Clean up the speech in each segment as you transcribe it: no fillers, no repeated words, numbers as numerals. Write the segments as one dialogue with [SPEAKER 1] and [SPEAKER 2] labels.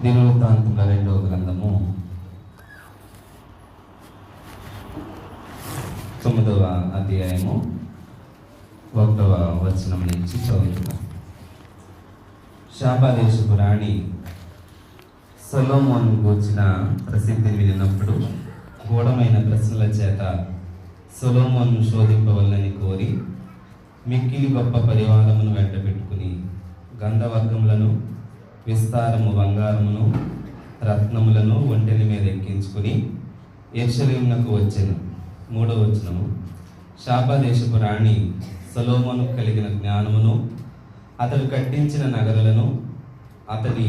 [SPEAKER 1] దినవృత్తాంతముల 2వ గ్రంథము 9వ అధ్యాయము 1వ వచనం నుంచి చదువుతున్నాం. షాబా దేశపు రాణి సొలొమోను గూర్చిన ప్రసిద్ధిని వినినప్పుడు గూఢమైన ప్రశ్నల చేత సొలొమోను శోధింపవలనని కోరి మిక్కిలి గొప్ప పరివారమును వెంట పెట్టుకుని గంధవర్గములను విస్తారము బంగారమును రత్నములను ఒంటెల మీద ఎక్కించుకుని యెరూషలేమునకు వచ్చెను. 3వ వచనము. షాబా దేశపు రాణి సొలొమోనుకు కలిగిన జ్ఞానమును, అతడు కట్టించిన నగరులను, అతడి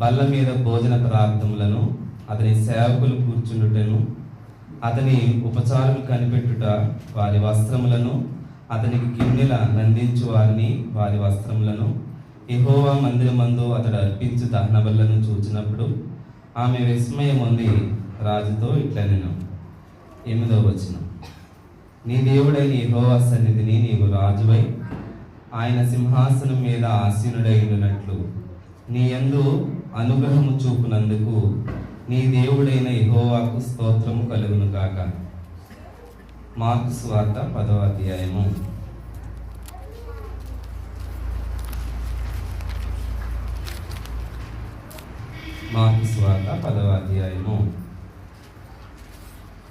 [SPEAKER 1] బల్ల మీద భోజన పదార్థములను, అతని సేవకులు కూర్చుండుటను, అతని ఉపచారులు కనిపెట్టుట, వారి వస్త్రములను, అతనికి గిన్నెల నందించు వారిని వారి వస్త్రములను, యెహోవా మందిరమందు అతడు అర్పించు దహన బలులను చూచినప్పుడు ఆమె విస్మయం పొంది రాజుతో ఇట్లనెను. 8వ వచనం. నీ దేవుడైన యెహోవా సన్నిధిని నీవు రాజువై ఆయన సింహాసనం మీద ఆసీనుడై ఉండునట్లు నీ యందు అనుగ్రహము చూపునందుకు నీ దేవుడైన యెహోవాకు స్తోత్రము కలుగును గాక. మార్కు సువార్త 10వ అధ్యాయము. మార్కు సువార్త 10వ అధ్యాయము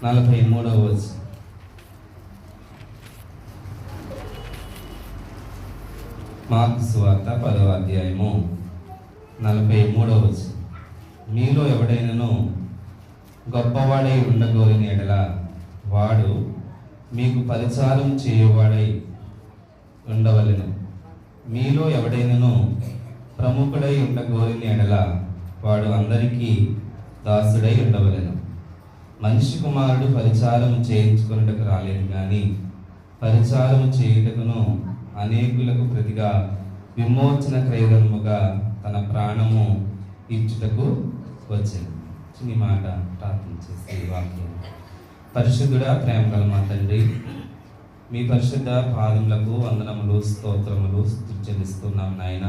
[SPEAKER 1] 43వ వచనం. మార్కు సువార్త 10వ అధ్యాయము 43వ వచనం. మీలో ఎవడైనను గొప్పవాడై ఉండగోరిన ఎడల వాడు మీకు పరిచారం చేయువాడై ఉండవలెను. మీలో ఎవడైనను ప్రముఖుడై ఉండగోరిన ఎడల వాడు అందరికీ దాసుడై ఉండవలెను. మనిషి కుమారుడు పరిచారం చేయించుకున్నటకు రాలేదు కానీ పరిచారం చేయుటకును అనేకులకు ప్రతిగా విమోచన క్రయధనముగా తన ప్రాణము ఇచ్చుటకు వచ్చింది. చిన్ని మాట ప్రార్థన చేసి వాక్యం. పరిశుద్ధుడా, ప్రేమ గల మా తండ్రి, మీ పరిశుద్ధ పాదములకు వందనములు, స్తోత్రములు చెల్లిస్తున్నాం నాయన.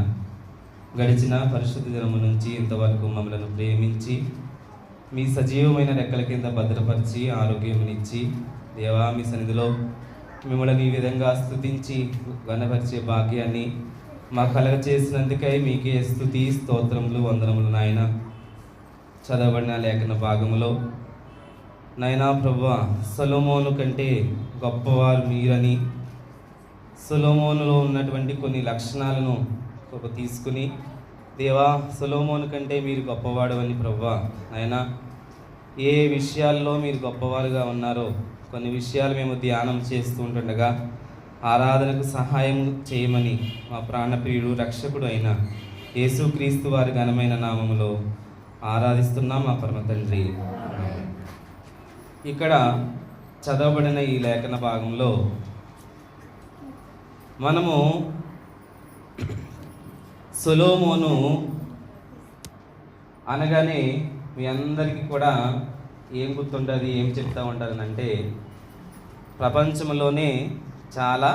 [SPEAKER 1] గడిచిన పరిశుద్ధ దినము నుంచి ఇంతవరకు మమ్మలను ప్రేమించి మీ సజీవమైన రెక్కల కింద భద్రపరిచి ఆరోగ్యమునిచ్చి దేవా మీ సన్నిధిలో మిమ్మల్ని ఈ విధంగా స్తుతించి ఘనపరిచే భాగ్యాన్ని మా కలగ చేసినందుకై మీకే స్తుతి, స్తోత్రములు, వందనములు నాయన. చదవబడిన లేఖన భాగములో నాయనా ప్రభువా, సొలొమోను కంటే గొప్పవారు మీరని, సొలొమోనులో ఉన్నటువంటి కొన్ని లక్షణాలను తీసుకుని దేవా సొలొమోను కంటే మీరు గొప్పవాడు అని ప్రభువా నాయనా, ఏ విషయాల్లో మీరు గొప్పవారుగా ఉన్నారో కొన్ని విషయాలు మేము ధ్యానం చేస్తూ ఉంటుండగా ఆరాధనకు సహాయం చేయమని మా ప్రాణప్రియుడు రక్షకుడు అయిన యేసుక్రీస్తు వారి ఘనమైన నామములో ఆరాధిస్తున్నాం మా పరమ తండ్రి. ఇక్కడ చదవబడిన ఈ లేఖన భాగంలో మనము సొలొమోను అనగానే మీ అందరికీ కూడా ఏం గుర్తుంటుంది, ఏం చెప్తూ ఉంటారనంటే ప్రపంచంలోనే చాలా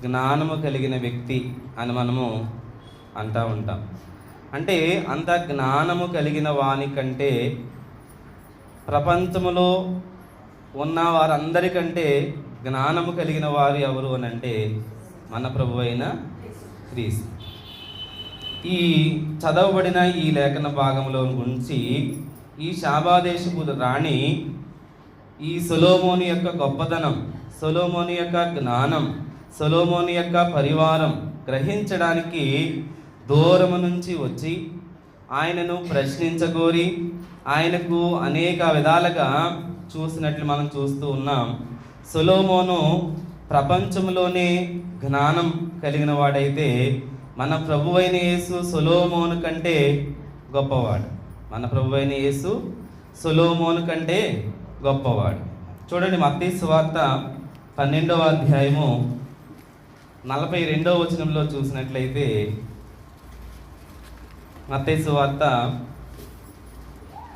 [SPEAKER 1] జ్ఞానము కలిగిన వ్యక్తి అని మనము అంటూ ఉంటాం. అంటే అంత జ్ఞానము కలిగిన వాని కంటే ప్రపంచములో ఉన్న వారందరికంటే జ్ఞానము కలిగిన వారు ఎవరు అని అంటే మన ప్రభు అయిన క్రీస్తు. ఈ చదవబడిన ఈ లేఖన భాగంలో గురించి ఈ షాబా దేశపు రాణి ఈ సొలొమోను యొక్క గొప్పదనం, సొలొమోను యొక్క జ్ఞానం, సొలొమోను యొక్క పరివారం గ్రహించడానికి దూరము నుంచి వచ్చి ఆయనను ప్రశ్నించగోరి ఆయనకు అనేక విధాలుగా చూసినట్లు మనం చూస్తూ ఉన్నాం. సొలొమోను ప్రపంచంలోనే జ్ఞానం కలిగిన వాడైతే మన ప్రభువైన యేసు సొలొమోను కంటే గొప్పవాడు. మన ప్రభువైన యేసు సొలొమోను కంటే గొప్పవాడు. చూడండి, మత్తయి సువార్త 12వ అధ్యాయము 42వ వచనంలో చూసినట్లయితే, మత్తయి సువార్త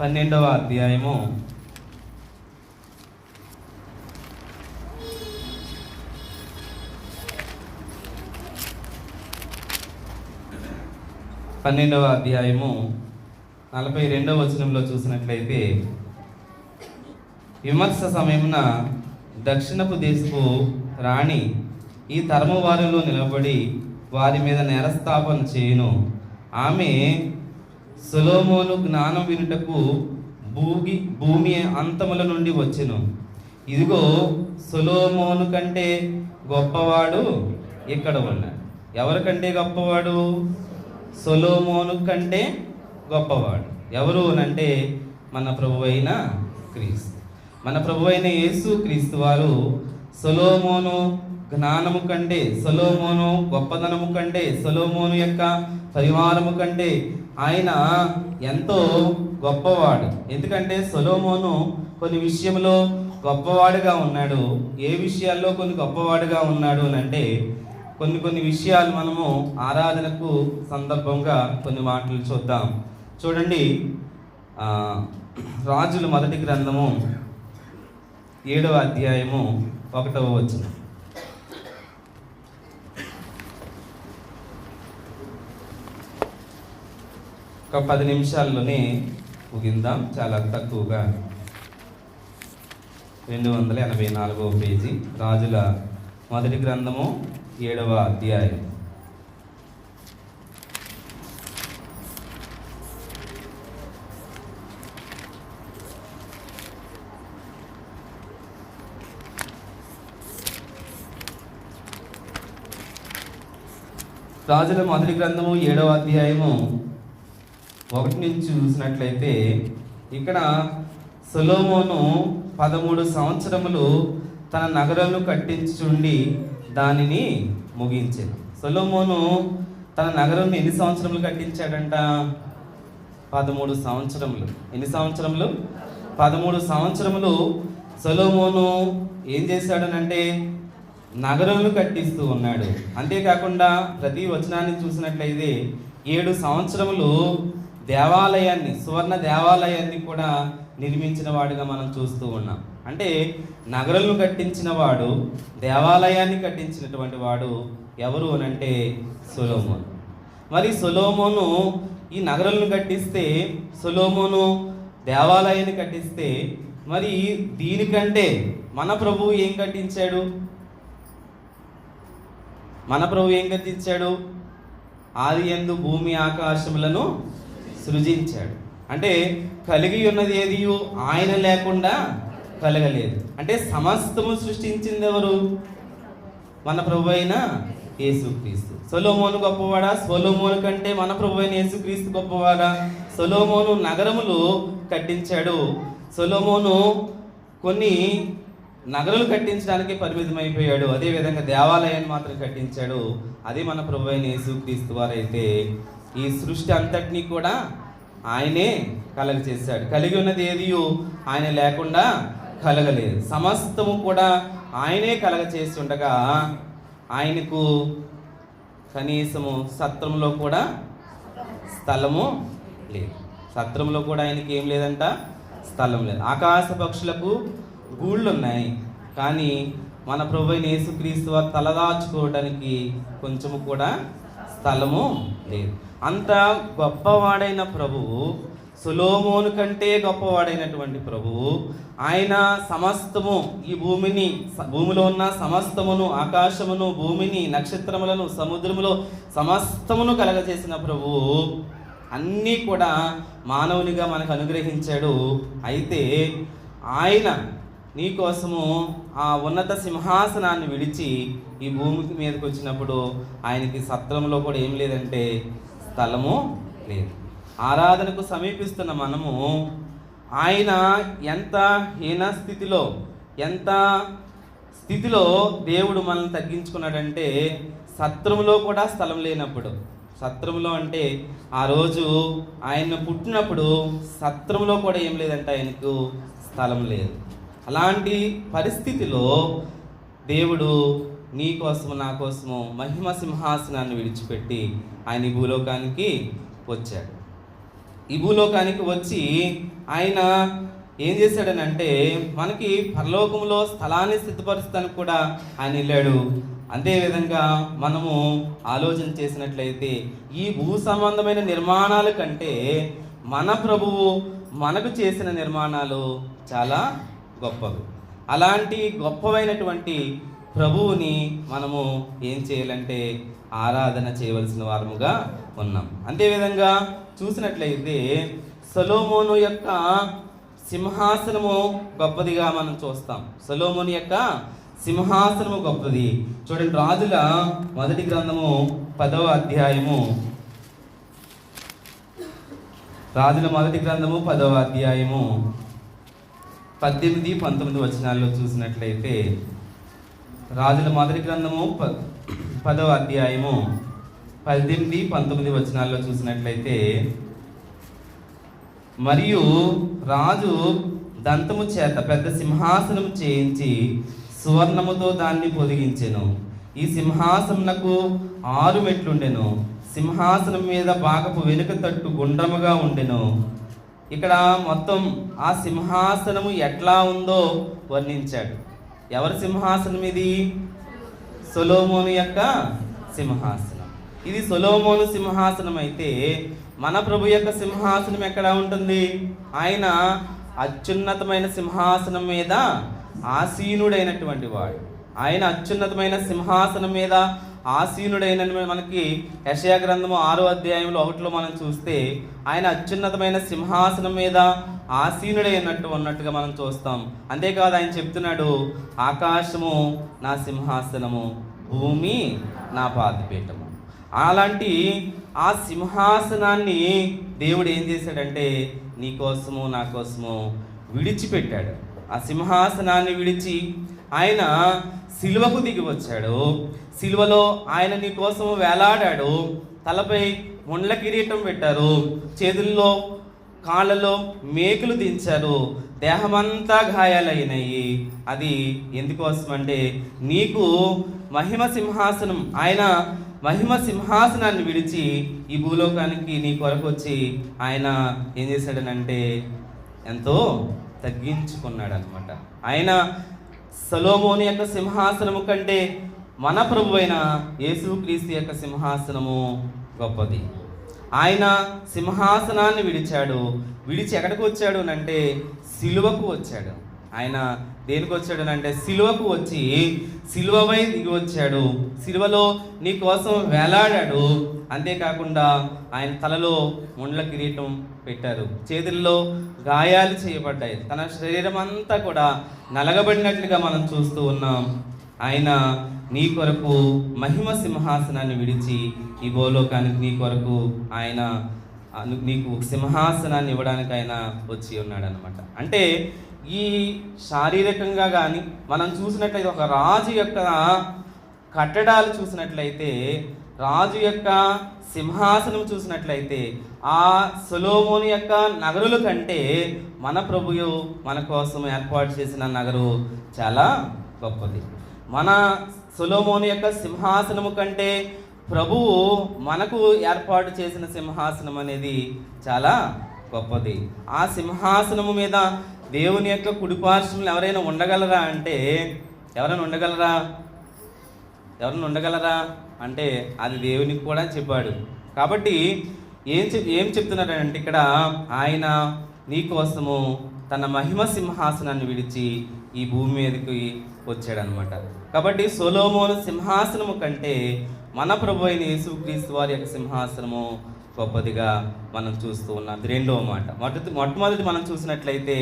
[SPEAKER 1] 12వ అధ్యాయము 12వ అధ్యాయము 42వ వచనంలో చూసినట్లయితే, విమర్శ సమయమున దక్షిణపు దేశపు రాణి ఈ తరము వారిలో నిలబడి వారి మీద నేరస్థాపన చేయును. ఆమె సొలొమోను జ్ఞానం వినుటకు భూమి అంతముల నుండి వచ్చెను. ఇదిగో సొలొమోను కంటే గొప్పవాడు ఇక్కడ ఉన్నాడు. ఎవరికంటే గొప్పవాడు? సొలొమోను కంటే గొప్పవాడు ఎవరు అంటే మన ప్రభువైన క్రీస్తు. మన ప్రభువైన యేసు క్రీస్తు వారు సొలొమోను జ్ఞానము కంటే, సొలొమోను గొప్పదనము కంటే, సొలొమోను యొక్క పరివారము కంటే ఆయన ఎంతో గొప్పవాడు. ఎందుకంటే సొలొమోను కొన్ని విషయంలో గొప్పవాడుగా ఉన్నాడు. ఏ విషయాల్లో కొన్ని గొప్పవాడుగా ఉన్నాడు అని అంటే, కొన్ని విషయాలు మనము ఆరాధనకు సందర్భంగా కొన్ని మాటలు చూద్దాం. చూడండి, రాజుల మొదటి గ్రంథము 7వ అధ్యాయము 1వ వచనం. ఒక 10 నిమిషాల్లోనే ముగిందాం, చాలా తక్కువగా. 284వ పేజీ, రాజుల మొదటి గ్రంథము 7వ అధ్యాయం. రాజుల మొదటి గ్రంథము 7వ అధ్యాయము 1 నుంచి చూసినట్లయితే, ఇక్కడ సొలొమోను 13 సంవత్సరములు తన నగరంను కట్టించుండి దానిని ముగించాడు. సొలొమోను తన నగరం ఎన్ని సంవత్సరములు కట్టించాడంట? 13 సంవత్సరములు. ఎన్ని సంవత్సరములు? 13 సంవత్సరములు సొలొమోను ఏం చేశాడనంటే నగరంను కట్టిస్తూ ఉన్నాడు. అంతేకాకుండా ప్రతి వచనాన్ని చూసినట్లయితే 7 సంవత్సరములు దేవాలయాన్ని, సువర్ణ దేవాలయాన్ని కూడా నిర్మించిన వాడుగా మనం చూస్తూ ఉన్నాం. అంటే నగరంను కట్టించిన వాడు, దేవాలయాన్ని కట్టించినటువంటి వాడు ఎవరు అనంటే సొలొమోను. మరి సొలొమోను ఈ నగరంను కట్టిస్తే, సొలొమోను దేవాలయాన్ని కట్టిస్తే, మరి దీనికంటే మన ప్రభువు ఏం కట్టించాడు? మన ప్రభు ఏం కట్టించాడు? ఆది యందు భూమి ఆకాశములను సృజించాడు. అంటే కలిగి ఉన్నది ఏది ఆయన లేకుండా కలగలేదు. అంటే సమస్తము సృష్టించింది ఎవరు? మన ప్రభు అయిన యేసుక్రీస్తు. సొలొమోను గొప్పవాడా? సొలొమోను కంటే మన ప్రభు అయిన యేసుక్రీస్తు గొప్పవాడా? సొలొమోను నగరములు కట్టించాడు. సొలొమోను కొన్ని నగరాలు కట్టించడానికి పరిమితమైపోయాడు. అదేవిధంగా దేవాలయాన్ని మాత్రం కట్టించాడు. అది మన ప్రభు అయిన యేసుక్రీస్తు వారైతే ఈ సృష్టి అంతటినీ కూడా ఆయనే కలగచేశాడు. కలిగి ఉన్నది ఏది ఆయన లేకుండా కలగలేదు. సమస్తము కూడా ఆయనే కలగచేసి ఉండగా ఆయనకు కనీసము సత్రంలో కూడా స్థలము లేదు. సత్రంలో కూడా ఆయనకి ఏం లేదంట? స్థలం లేదు. ఆకాశ పక్షులకు గూళ్ళు ఉన్నాయి, కానీ మన ప్రభువైన యేసుక్రీస్తు వారు తలదాచుకోవడానికి కొంచెము కూడా స్థలము లేదు. అంత గొప్పవాడైన ప్రభువు, సొలొమోను కంటే గొప్పవాడైనటువంటి ప్రభువు, ఆయన సమస్తము ఈ భూమిలో ఉన్న సమస్తమును, ఆకాశమును, భూమిని, నక్షత్రములను, సముద్రములో సమస్తమును కలగజేసిన ప్రభువు అన్నీ కూడా మానవునిగా మనకు అనుగ్రహించాడు. అయితే ఆయన నీ కోసము ఆ ఉన్నత సింహాసనాన్ని విడిచి ఈ భూమి మీదకి వచ్చినప్పుడు ఆయనకి సత్రంలో కూడా ఏం లేదంటే స్థలము లేదు. ఆరాధనకు సమీపిస్తున్న మనము ఆయన ఎంత స్థితిలో దేవుడు మనల్ని తగ్గించుకున్నాడంటే, సత్రంలో కూడా స్థలం లేనప్పుడు, సత్రంలో అంటే ఆ రోజు ఆయన పుట్టినప్పుడు సత్రంలో కూడా ఏం లేదంటే ఆయనకు స్థలం లేదు. అలాంటి పరిస్థితిలో దేవుడు నీ కోసము, నా కోసము మహిమ సింహాసనాన్ని విడిచిపెట్టి ఆయన ఈ భూలోకానికి వచ్చాడు. ఈ భూలోకానికి వచ్చి ఆయన ఏం చేశాడనంటే మనకి పరలోకంలో స్థలాన్ని స్థితిపరుస్తానికి కూడా ఆయన వెళ్ళాడు. అదేవిధంగా మనము ఆలోచన చేసినట్లయితే ఈ భూ సంబంధమైన నిర్మాణాల కంటే మన ప్రభువు మనకు చేసిన నిర్మాణాలు చాలా గొప్పవి. అలాంటి గొప్పవైనటువంటి ప్రభువుని మనము ఏం చేయాలంటే ఆరాధన చేయవలసిన వారముగా ఉన్నాం. అంతేవిధంగా చూసినట్లయితే సొలొమోను యొక్క సింహాసనము గొప్పదిగా మనం చూస్తాం. సొలొమోను యొక్క సింహాసనము గొప్పది. చూడండి, రాజుల మొదటి గ్రంథము 10వ అధ్యాయము, రాజుల మొదటి గ్రంథము 10వ అధ్యాయము 18, 19 వచనాల్లో చూసినట్లయితే, రాజుల మొదటి గ్రంథము 10వ అధ్యాయము 18, 19 వచనాల్లో చూసినట్లయితే, మరియు రాజు దంతము చేత పెద్ద సింహాసనం చేయించి సువర్ణముతో దాన్ని పొదిగించెను. ఈ సింహాసనమునకు 6 మెట్లుండెను. సింహాసనం మీద భాగపు వెనుక తట్టు గుండ్రముగా ఉండెను. ఇక్కడ మొత్తం ఆ సింహాసనము ఎట్లా ఉందో వర్ణించాడు. ఎవరి సింహాసనం ఇది? సొలొమోను యొక్క సింహాసనం. ఇది సొలొమోను సింహాసనం అయితే మన ప్రభు యొక్క సింహాసనం ఎక్కడ ఉంటుంది? ఆయన అత్యున్నతమైన సింహాసనం మీద ఆసీనుడైనటువంటి వాడు. ఆయన అత్యున్నతమైన సింహాసనం మీద ఆసీనుడైన మనకి యెషయా గ్రంథము 6వ అధ్యాయంలో 1లో మనం చూస్తే ఆయన అత్యున్నతమైన సింహాసనం మీద ఆసీనుడైనట్టు ఉన్నట్టుగా మనం చూస్తాం. అంతేకాదు, ఆయన చెప్తున్నాడు, ఆకాశము నా సింహాసనము, భూమి నా పాదపీఠము. అలాంటి ఆ సింహాసనాన్ని దేవుడు ఏం చేశాడంటే నీ కోసము నా కోసము విడిచిపెట్టాడు. ఆ సింహాసనాన్ని విడిచి ఆయన సిలువకు దిగి వచ్చాడు. సిలువలో ఆయన నీ కోసం వేలాడాడు. తలపై ముండ్ల కిరీటం పెట్టారు, చేతుల్లో కాళ్ళలో మేకులు దించారు, దేహమంతా గాయాలైనాయి. అది ఎందుకోసం అంటే నీకు మహిమ సింహాసనం, ఆయన మహిమ సింహాసనాన్ని విడిచి ఈ భూలోకానికి నీ కొరకు వచ్చి ఆయన ఏం చేశాడనంటే ఎంతో తగ్గించుకున్నాడు అనమాట. ఆయన సొలొమోను యొక్క సింహాసనము కంటే మన ప్రభు అయిన యేసుక్రీస్తు యొక్క సింహాసనము గొప్పది. ఆయన సింహాసనాన్ని విడిచాడు. విడిచి ఎక్కడికి వచ్చాడు అంటే సిలువకు వచ్చాడు. ఆయన దేనికి వచ్చాడు అంటే సిలువకు వచ్చి సిలువపై దిగి వచ్చాడు. సిలువలో నీ కోసం వేలాడాడు. అంతేకాకుండా ఆయన తలలో ముండ్ల కిరీటం పెట్టారు, చేతుల్లో గాయాలు చేయబడ్డాయి, తన శరీరం అంతా కూడా నలగబడినట్లుగా మనం చూస్తూ ఉన్నాం. ఆయన నీ కొరకు మహిమ సింహాసనాన్ని విడిచి ఈ భూలోకానికి నీ కొరకు ఆయన నీకు సింహాసనాన్ని ఇవ్వడానికి ఆయన వచ్చి ఉన్నాడు అనమాట. అంటే ఈ శారీరకంగా కానీ మనం చూసినట్లయితే ఒక రాజు యొక్క కట్టడాలు చూసినట్లయితే, రాజు యొక్క సింహాసనం చూసినట్లయితే ఆ సొలొమోను యొక్క నగరుల కంటే మన ప్రభువు మన కోసం ఏర్పాటు చేసిన నగరు చాలా గొప్పది. మన సొలొమోను యొక్క సింహాసనము కంటే ప్రభువు మనకు ఏర్పాటు చేసిన సింహాసనం అనేది చాలా గొప్పది. ఆ సింహాసనము మీద దేవుని యొక్క కుడిపార్శ్వంలో ఎవరైనా ఉండగలరా అంటే ఎవరైనా ఉండగలరా అంటే అది దేవునికి కూడా చెప్పాడు. కాబట్టి ఏం చెప్తున్నాడంటే ఇక్కడ ఆయన నీ కోసము తన మహిమ సింహాసనాన్ని విడిచి ఈ భూమి మీదకి వచ్చాడనమాట. కాబట్టి సొలొమోను సింహాసనము కంటే మన ప్రభు అయిన యేసుక్రీస్తు వారి యొక్క సింహాసనము గొప్పదిగా మనం చూస్తూ ఉన్నాం. అది రెండవ మాట. మొట్టమొదటి మనం చూసినట్లయితే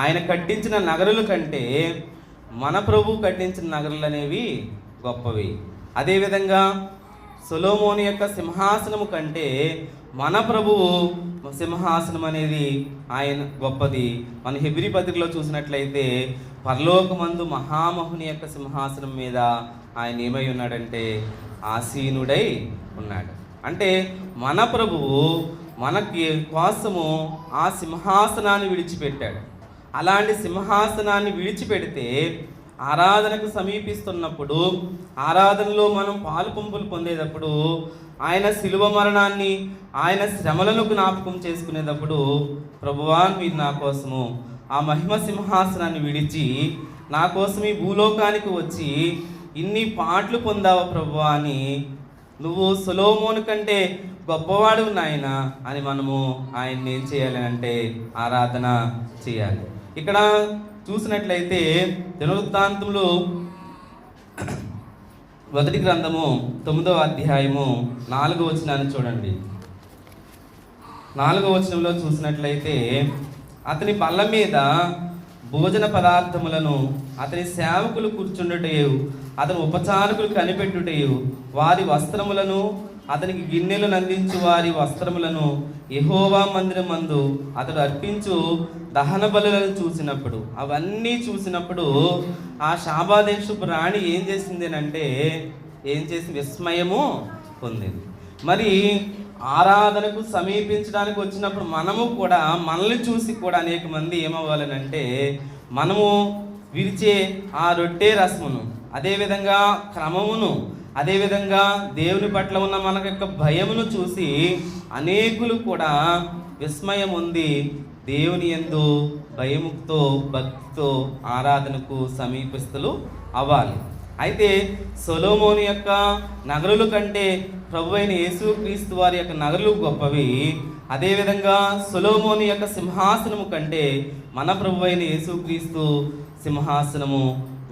[SPEAKER 1] ఆయన కట్టించిన నగరుల కంటే మన ప్రభు కట్టించిన నగరులు అనేవి గొప్పవి. అదేవిధంగా సొలొమోను యొక్క సింహాసనము కంటే మన ప్రభువు సింహాసనం అనేది ఆయన గొప్పది. మన హెబ్రీ పత్రికలో చూసినట్లయితే పరలోకమందు మహామహుని యొక్క సింహాసనం మీద ఆయన ఏమై ఉన్నాడంటే ఆసీనుడై ఉన్నాడు. అంటే మన ప్రభువు మనకి కోసము ఆ సింహాసనాన్ని విడిచిపెట్టాడు. అలాంటి సింహాసనాన్ని విడిచిపెడితే ఆరాధనకు సమీపిస్తున్నప్పుడు, ఆరాధనలో మనం పాలు పంపులు పొందేటప్పుడు, ఆయన శిలువ మరణాన్ని, ఆయన శ్రమలను జ్ఞాపకం చేసుకునేటప్పుడు, ప్రభువా మీరు నా కోసము ఆ మహిమ సింహాసనాన్ని విడిచి నా కోసం ఈ భూలోకానికి వచ్చి ఇన్ని పాటలు పొందావా ప్రభువా అని నువ్వు సొలొమోను కంటే గొప్పవాడు నాయన అని మనము ఆయన్ని ఏం చేయాలి అంటే ఆరాధన చేయాలి. ఇక్కడ చూసినట్లయితే దినవృత్తాంతములు 1 గ్రంథము 9వ అధ్యాయము 4వ వచనాన్ని చూడండి. 4వ వచనంలో చూసినట్లయితే, అతని బల్ల మీద భోజన పదార్థములను అతని సేవకులు కూర్చుండుటయు, అతని ఉపచారకులు కనిపెట్టుటయు, వారి వస్త్రములను అతనికి గిన్నెలు అందించు వారి వస్త్రములను యెహోవా మందిరమందు అతడు అర్పించు దహన బలులను చూసినప్పుడు, అవన్నీ చూసినప్పుడు ఆ శాబాదేశపు రాణి ఏం చేసింది అంటే విస్మయము పొందింది. మరి ఆరాధనకు సమీపించడానికి వచ్చినప్పుడు మనము కూడా మనల్ని చూసి కూడా అనేక మంది ఏమవ్వాలనంటే, మనము విరిచే ఆ రొట్టె రసమును, అదేవిధంగా క్రమమును, అదేవిధంగా దేవుని పట్ల ఉన్న మన యొక్క భయమును చూసి అనేకులు కూడా విస్మయం ఉంది దేవుని యందు భయముతో భక్తితో ఆరాధనకు సమీపిస్తులు అవ్వాలి. అయితే సొలొమోను యొక్క నగరుల కంటే ప్రభువైన యేసుక్రీస్తు వారి యొక్క నగరులు గొప్పవి. అదేవిధంగా సొలొమోను యొక్క సింహాసనము కంటే మన ప్రభువైన యేసుక్రీస్తు సింహాసనము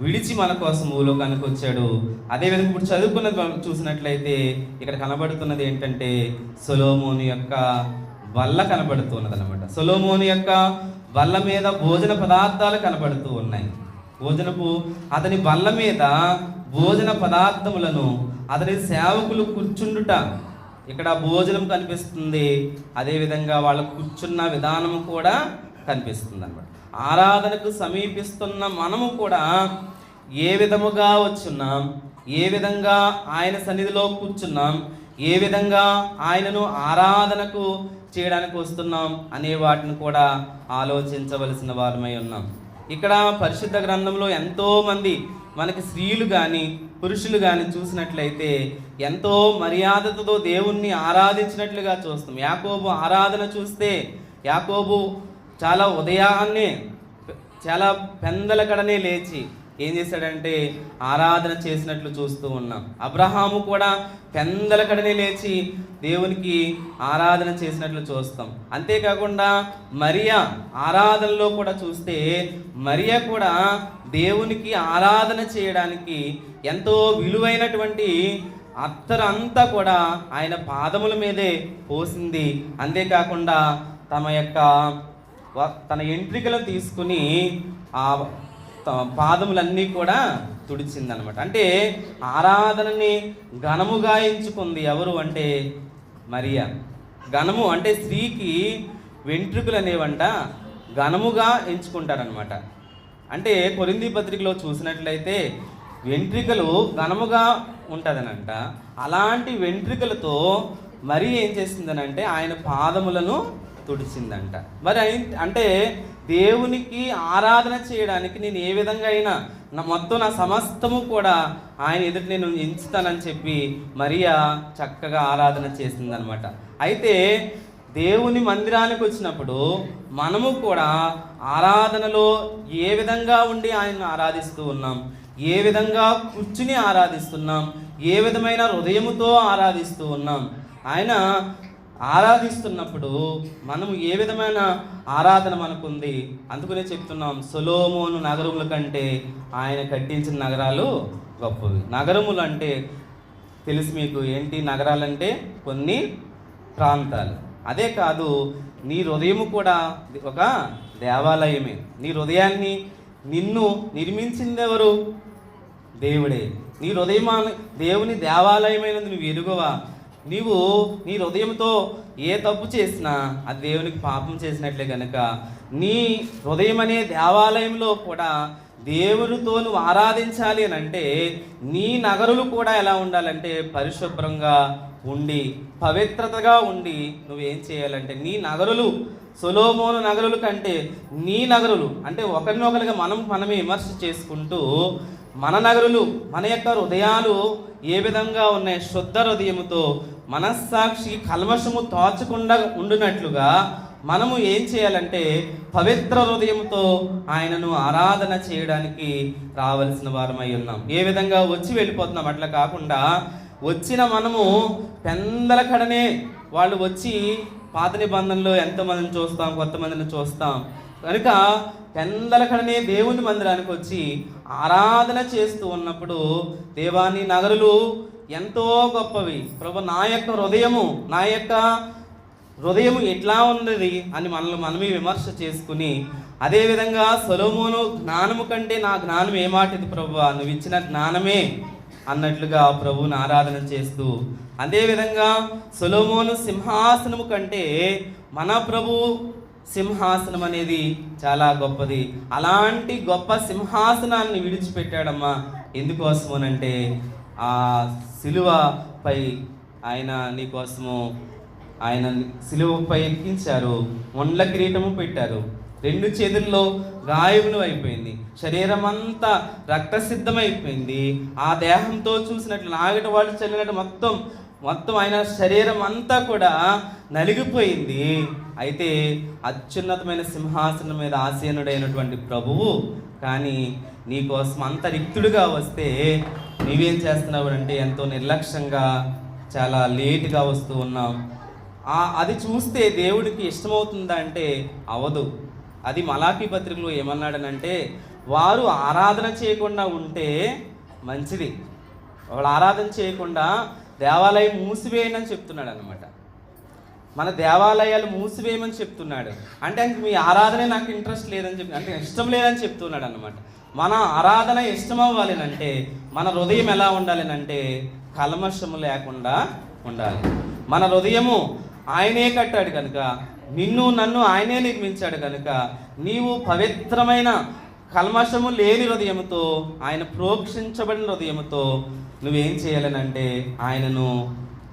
[SPEAKER 1] విడిచి మన కోసం భూలోకానికి వచ్చాడు. అదేవిధంగా ఇప్పుడు చదువుకున్నది మనం చూసినట్లయితే ఇక్కడ కనబడుతున్నది ఏంటంటే సొలొమోను యొక్క బల్ల కనబడుతున్నది అనమాట. సొలొమోను యొక్క బల్ల మీద భోజన పదార్థాలు కనబడుతూ ఉన్నాయి. అతని బల్ల మీద భోజన పదార్థములను అతని సేవకులు కూర్చుండుట, ఇక్కడ భోజనం కనిపిస్తుంది, అదేవిధంగా వాళ్ళ కూర్చున్న విధానము కూడా కనిపిస్తుంది అన్నమాట. ఆరాధనకు సమీపిస్తున్న మనము కూడా ఏ విధముగా వచ్చున్నాం, ఏ విధంగా ఆయన సన్నిధిలో కూర్చున్నాం, ఏ విధంగా ఆయనను ఆరాధనకు చేయడానికి వస్తున్నాం అనే వాటిని కూడా ఆలోచించవలసిన వారమై ఉన్నాం. ఇక్కడ పరిశుద్ధ గ్రంథంలో ఎంతోమంది మనకి స్త్రీలు కానీ పురుషులు కానీ చూసినట్లయితే ఎంతో మర్యాదతో దేవుణ్ణి ఆరాధించినట్లుగా చూస్తాం. యాకోబు ఆరాధన చూస్తే యాకోబు చాలా ఉదయాన్నే చాలా పెందలకడనే లేచి ఏం చేశాడంటే ఆరాధన చేసినట్లు చూస్తూ ఉన్నాం. అబ్రహాము కూడా పెందలకడనే లేచి దేవునికి ఆరాధన చేసినట్లు చూస్తాం. అంతేకాకుండా మరియా ఆరాధనలో కూడా చూస్తే మరియా కూడా దేవునికి ఆరాధన చేయడానికి ఎంతో విలువైనటువంటి అత్తరంతా కూడా ఆయన పాదముల మీదే పోసింది. అంతేకాకుండా తన ఎంట్రికలను తీసుకుని ఆ పాదములన్నీ కూడా తుడిచిందనమాట. అంటే ఆరాధనని ఘనముగా ఎంచుకుంది ఎవరు అంటే మరియా. ఘనము అంటే స్త్రీకి వెంట్రుకలు అనేవంట ఘనముగా ఎంచుకుంటారనమాట. అంటే కొరింథీ పత్రికలో చూసినట్లయితే వెంట్రికలు ఘనముగా ఉంటుందనంట. అలాంటి వెంట్రికలతో మరి ఏం చేసిందనంటే ఆయన పాదములను తుడిచిందంట. మరి అంటే దేవునికి ఆరాధన చేయడానికి నేను ఏ విధంగా అయినా మొత్తం నా సమస్తము కూడా ఆయన ఎదుటి నేను ఎంచుతానని చెప్పి మరియా చక్కగా ఆరాధన చేసిందనమాట. అయితే దేవుని మందిరానికి వచ్చినప్పుడు మనము కూడా ఆరాధనలో ఏ విధంగా ఉండి ఆయన్ని ఆరాధిస్తూ ఉన్నాం, ఏ విధంగా కూర్చుని ఆరాధిస్తున్నాం, ఏ విధమైన హృదయముతో ఆరాధిస్తూ ఉన్నాం. ఆయన ఆరాధిస్తున్నప్పుడు మనము ఏ విధమైన ఆరాధన మనకుంది. అందుకనే చెప్తున్నాం సొలొమోను నగరముల కంటే ఆయన కట్టించిన నగరాలు గొప్పవి. నగరములు అంటే తెలుసు మీకు ఏంటి? నగరాలంటే కొన్ని ప్రాంతాలు. అదే కాదు, నీ హృదయము కూడా ఒక దేవాలయమే. నీ హృదయాన్ని నిన్ను నిర్మించింది ఎవరు? దేవుడే. నీ హృదయం దేవుని దేవాలయమైనది నువ్వు ఎరుగవా? నీవు నీ హృదయంతో ఏ తప్పు చేసినా అది దేవునికి పాపం చేసినట్లే కనుక నీ హృదయం అనే దేవాలయంలో కూడా దేవునితో నువ్వు ఆరాధించాలి అని అంటే నీ నగరులు కూడా ఎలా ఉండాలంటే పరిశుభ్రంగా ఉండి పవిత్రతగా ఉండి నువ్వేం చేయాలంటే నీ నగరులు సొలొమోను నగరుల కంటే నీ నగరులు అంటే ఒకరినొకరిగా మనమే విమర్శ చేసుకుంటూ మన నగరులు మన యొక్క హృదయాలు ఏ విధంగా ఉన్నాయి, శుద్ధ హృదయముతో మనస్సాక్షి కల్మషము తోచకుండా ఉండునట్లుగా మనము ఏం చేయాలంటే పవిత్ర హృదయంతో ఆయనను ఆరాధన చేయడానికి రావాల్సిన వారమై ఉన్నాం. ఏ విధంగా వచ్చి వెళ్ళిపోతున్నాం అట్లా కాకుండా వచ్చిన మనము పెందల కడనే వాళ్ళు వచ్చి పాత నిబంధనలో ఎంతమందిని చూస్తాం, కొంతమందిని చూస్తాం కనుక పెందల కడనే దేవుని మందిరానికి వచ్చి ఆరాధన చేస్తూ ఉన్నప్పుడు దేవాని నగరులు ఎంతో గొప్పవి ప్రభు, నా యొక్క హృదయము ఎట్లా ఉన్నది అని మనమే విమర్శ చేసుకుని, అదేవిధంగా సొలొమోను జ్ఞానము కంటే నా జ్ఞానం ఏమాటిది ప్రభువా, నువ్వు ఇచ్చిన జ్ఞానమే అన్నట్లుగా ప్రభువుని ఆరాధన చేస్తూ, అదేవిధంగా సొలొమోను సింహాసనము కంటే మన ప్రభు సింహాసనం అనేది చాలా గొప్పది. అలాంటి గొప్ప సింహాసనాన్ని విడిచిపెట్టాడమ్మా. ఎందుకోసమనంటే ఆ సిలువపై ఆయన నీకోసము ఆయన సిలువపై ఎక్కించారు, మొండ్ల కిరీటము పెట్టారు, 2 చేతుల్లో గాయములు అయిపోయింది, శరీరం అంతా రక్తసిద్ధమైపోయింది. ఆ దేహంతో చూసినట్లు నాగటి వాళ్ళు చల్లినట్టు మొత్తం ఆయన శరీరం అంతా కూడా నలిగిపోయింది. అయితే అత్యున్నతమైన సింహాసనం మీద ఆసీనుడైనటువంటి ప్రభువు కానీ నీకోసం అంత రిక్తుడిగా వస్తే నీవేం చేస్తున్నావు అంటే ఎంతో నిర్లక్ష్యంగా చాలా లేటుగా వస్తూ ఉన్నాం. అది చూస్తే దేవుడికి ఇష్టమవుతుందా అంటే అవదు. అది మలాకీ పత్రికలో ఏమన్నాడనంటే, వారు ఆరాధన చేయకుండా ఉంటే మంచిది, వాళ్ళు ఆరాధన చేయకుండా దేవాలయం మూసివేయనని చెప్తున్నాడు అనమాట. మన దేవాలయాలు మూసివేయమని చెప్తున్నాడు. అంటే మీ ఆరాధనే నాకు ఇంట్రెస్ట్ లేదని చెప్పి, అంటే ఇష్టం లేదని చెప్తున్నాడు అనమాట. మన ఆరాధన ఇష్టం అవ్వాలి అంటే మన హృదయం ఎలా ఉండాలి అంటే కల్మషము లేకుండా ఉండాలి. మన హృదయము ఆయనే కట్టాడు కనుక, నిన్ను నన్ను ఆయనే నిర్మించాడు కనుక, నీవు పవిత్రమైన కల్మషము లేని హృదయముతో, ఆయన ప్రోక్షించబడిన హృదయముతో నువ్వేం చేయాలనంటే ఆయనను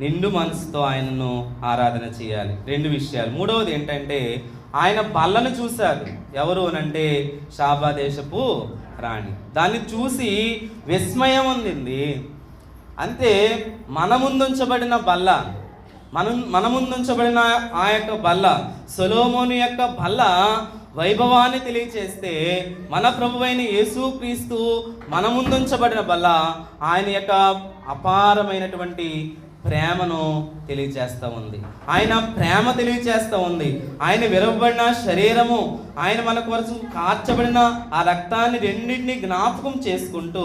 [SPEAKER 1] నిండు మనసుతో ఆయనను ఆరాధన చేయాలి. 2 విషయాలు. 3వది ఏంటంటే ఆయన బల్లను చూశారు. ఎవరు అనంటే షాబా దేశపు రాణి. దాన్ని చూసి విస్మయం ఉండింది. అంతే, మన ముందుంచబడిన బల్ల, మన ముందుంచబడిన ఆ యొక్క బల్ల, సొలొమోను యొక్క బల్ల వైభవాన్ని తెలియచేస్తే, మన ప్రభువైన యేసుక్రీస్తు మన ముందుంచబడిన బల్ల ఆయన యొక్క అపారమైనటువంటి ప్రేమను తెలియచేస్తూ ఉంది. ఆయన ప్రేమ తెలియచేస్తూ ఉంది. ఆయన విరవబడిన శరీరము, ఆయన మన కోసం కార్చబడిన ఆ రక్తాన్ని రెండింటినీ జ్ఞాపకం చేసుకుంటూ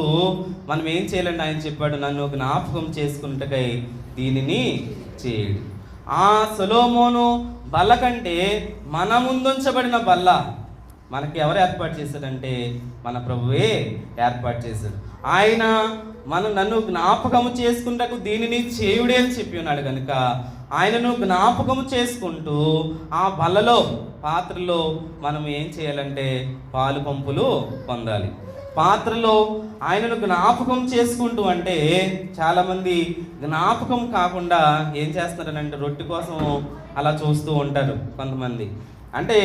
[SPEAKER 1] మనం ఏం చేయాలండి, ఆయన చెప్పాడు, నన్ను జ్ఞాపకం చేసుకుంటకై దీనిని చేయడు. ఆ సొలొమోను బల్ల కంటే మన ముందుంచబడిన బల్ల మనకి ఎవరు ఏర్పాటు చేశాడంటే మన ప్రభువే ఏర్పాటు చేశాడు. ఆయన నన్ను జ్ఞాపకము చేసుకుంటకు దీనిని చేయుడే అని చెప్పి ఉన్నాడు కనుక, ఆయనను జ్ఞాపకము చేసుకుంటూ ఆ బల్లలో పాత్రలో మనం ఏం చేయాలంటే పాలు పంపులు పొందాలి. పాత్రలో ఆయనను జ్ఞాపకం చేసుకుంటూ, అంటే చాలామంది జ్ఞాపకం కాకుండా ఏం చేస్తున్నారనంటే రొట్టె కోసం అలా చూస్తూ ఉంటారు కొంతమంది. అంటే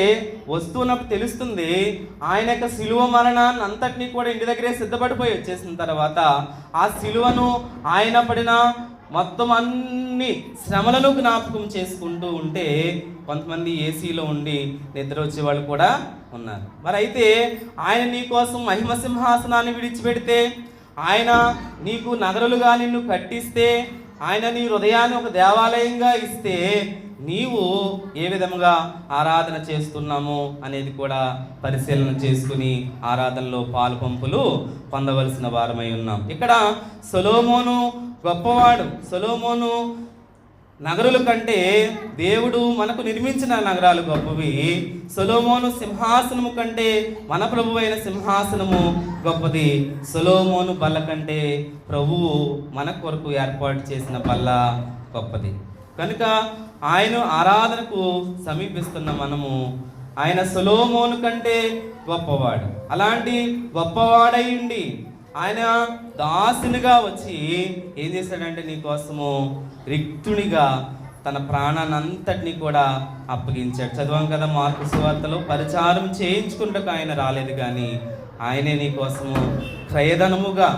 [SPEAKER 1] వస్తున్నప్పుడు తెలుస్తుంది ఆయన యొక్క సిలువ మరణాన్ని అంతటినీ కూడా ఇంటి దగ్గరే సిద్ధపడిపోయి వచ్చేసిన తర్వాత ఆ సిలువను ఆయన పడిన మొత్తం అన్ని శ్రమలను జ్ఞాపకం చేసుకుంటూ ఉంటే కొంతమంది ఏసీలో ఉండి నిద్ర వచ్చే వాళ్ళు కూడా ఉన్నారు. మరి అయితే ఆయన నీ కోసం మహిమ సింహాసనాన్ని విడిచిపెడితే, ఆయన నీకు నగరులుగా నిన్ను కట్టిస్తే, ఆయన నీ హృదయాన్ని ఒక దేవాలయంగా ఇస్తే నీవు ఏ విధంగా ఆరాధన చేస్తున్నాము అనేది కూడా పరిశీలన చేసుకుని ఆరాధనలో పాలు పంపులు పొందవలసిన వారమై ఉన్నాం. ఇక్కడ సొలొమోను గొప్పవాడు. సొలొమోను నగరుల కంటే దేవుడు మనకు నిర్మించిన నగరాలు గొప్పవి. సొలొమోను సింహాసనము కంటే మన ప్రభువైన సింహాసనము గొప్పది. సొలొమోను బల్ల కంటే ప్రభువు మన కొరకు ఏర్పాటు చేసిన బల్ల గొప్పది. కనుక ఆయన ఆరాధనకు సమీపిస్తున్న మనము ఆయన సొలొమోను కంటే గొప్పవాడు. అలాంటి గొప్పవాడై ఉండి ఆయన దాసునిగా వచ్చి ఏం చేశాడంటే నీకోసము రిక్తునిగా తన ప్రాణాన్ని అంతటినీ కూడా అప్పగించాడు. చదివాం కదా మార్కు సువార్తలో, పరిచారం చేయించుకుంటూ ఆయన రాలేదు కానీ ఆయనే నీకోసము క్రయధనముగా,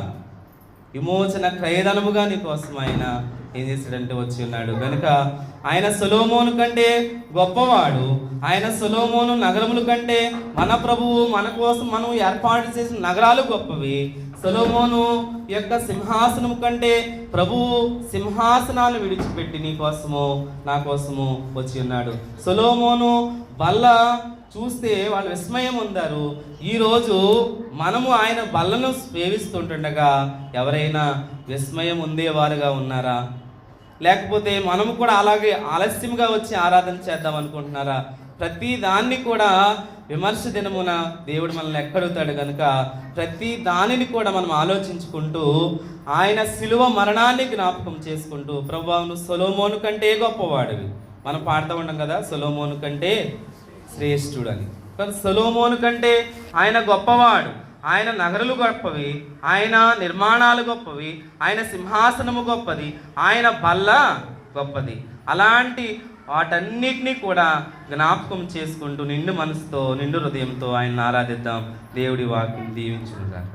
[SPEAKER 1] విమోచన క్రయధనముగా నీకోసం ఆయన ఏం చేశాడంటే వచ్చి ఉన్నాడు. కనుక ఆయన సొలొమోను కంటే గొప్పవాడు. ఆయన సొలొమోను నగరముల కంటే మన ప్రభువు మన కోసం మనం ఏర్పాటు చేసిన నగరాలు గొప్పవి, సొలొమోను యొక్క సింహాసనం కంటే ప్రభువు సింహాసనాన్ని విడిచిపెట్టి నీ కోసము నా కోసము వచ్చి ఉన్నాడు. సొలొమోను బల్ల చూస్తే వాళ్ళు విస్మయం పొందారు. ఈరోజు మనము ఆయన బల్లను సేవిస్తుంటుండగా ఎవరైనా విస్మయం ఉండేవారుగా ఉన్నారా? లేకపోతే మనము కూడా అలాగే ఆలస్యంగా వచ్చి ఆరాధన చేద్దాం అనుకుంటున్నారా? ప్రతి దాన్ని కూడా విమర్శ దినమున దేవుడు మనల్ని ఎక్కడుతాడు కనుక ప్రతి దానిని కూడా మనం ఆలోచించుకుంటూ ఆయన శిలువ మరణాన్ని జ్ఞాపకం చేసుకుంటూ ప్రభువా నువ్వు సొలొమోను కంటే గొప్పవాడివి. మనం పాడుతూ ఉంటాం కదా, సొలొమోను కంటే శ్రేష్ఠుడు అని. కానీ సొలొమోను కంటే ఆయన గొప్పవాడు. ఆయన నగరులు గొప్పవి, ఆయన నిర్మాణాలు గొప్పవి, ఆయన సింహాసనము గొప్పది, ఆయన బల్ల గొప్పది. అలాంటి వాటన్నిటినీ కూడా జ్ఞాపకం చేసుకుంటూ నిండు మనసుతో నిండు హృదయంతో ఆయన ఆరాధిద్దాం. దేవుడి వాక్యం దీవించును గాక.